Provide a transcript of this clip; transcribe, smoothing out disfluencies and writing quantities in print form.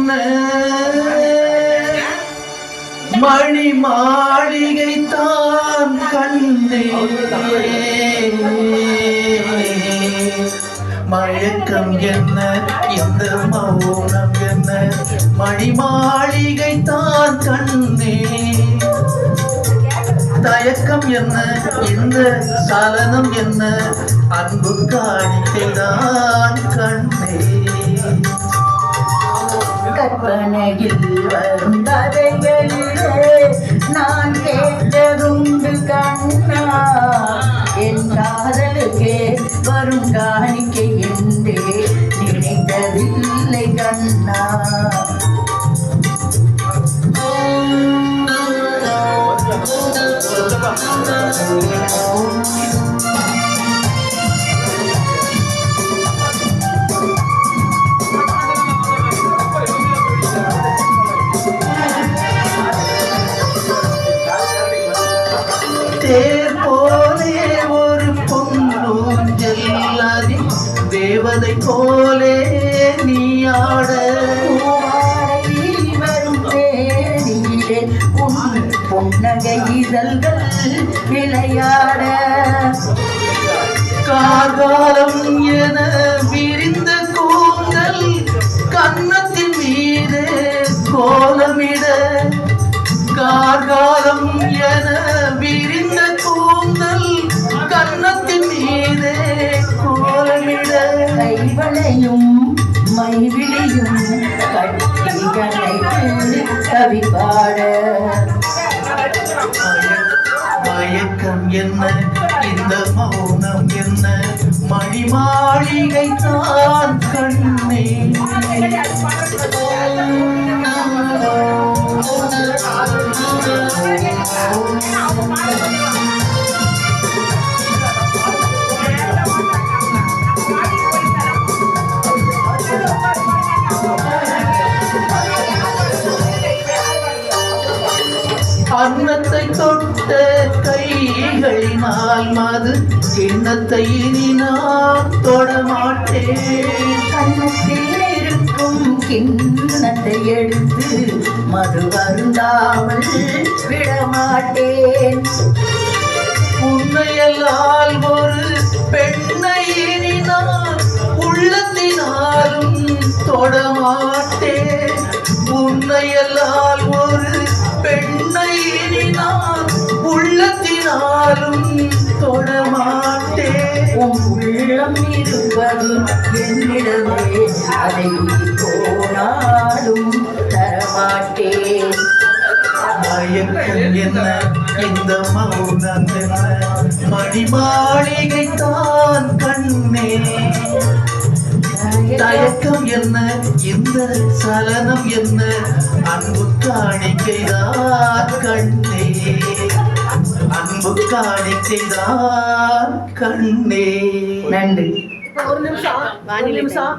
சொன்ன மணி மாளிகை தான் கண்ணே, மயக்கம் என்ன இந்த மௌனம் என்ன, மணி மாளிகை தான் கண்ணே, தயக்கம் என்ன இந்த சலனம் என்ன, அன்பு காணிக்கைதான் கண்ணே. கற்பனையில் வரும் கதைகளிலே நான் கேட்டதுண்டு கண்ணா, என் காதலுக்கே வரும் காணிக்கை என்றே நினைத்ததில்லை கண்ணா. தேர் போலே ஒரு பொன்னூஞ்சல், அதில் தேவதை போலே நீ ஆட, வரும் தேடியிலே புன்னகை இதழ்கள் விளையாட, கார்காலம் என விரிந்த கூந்தல் கன்னத்தின் மீது கோலமிட, கார்காலம் என விரிந்த கூந்தல் கன்னத்தின் மீது கோலமிட, கைவளையும் மைவிழியும் கட்டிகளை கவிபாட, மயக்கம் என்ன இந்த மௌனம் என்ன, மணி மாளிகை தான் கண்ணே. அன்னத்தை தொட்ட கைகளினால் மது கிண்ணத்தை இனி நான் தொடமாட்டேன், கண்ணத்தில் இருக்கும் கிண்ணத்தை எடுத்து மது வருந்தாமல் விடமாட்டேன், உண்மையல்லால் ஒரு பெண்ணை இனி நான் உள்ளத்தினாலும் தொடமாட்டேன், உண்மையல்லால் ஒரு பெண்ணை இனி நான் உள்ளத்தினாலும் தொடமாட்டேன், உள்ளம் இருப்பது என்னிடமே அதை போனாலும் தரமாட்டேன். மயக்கம் என்ன இந்த மௌனம் என்ன, மணி மாளிகை தான் கண்ணே, தயக்கம் என்ன இந்த சலனம் என்ன, அன்பு காணிக்கைதான் கண்ணே, அன்பு காணிக்கைதான் கண்ணே. நன்றி. ஒரு நிமிஷம்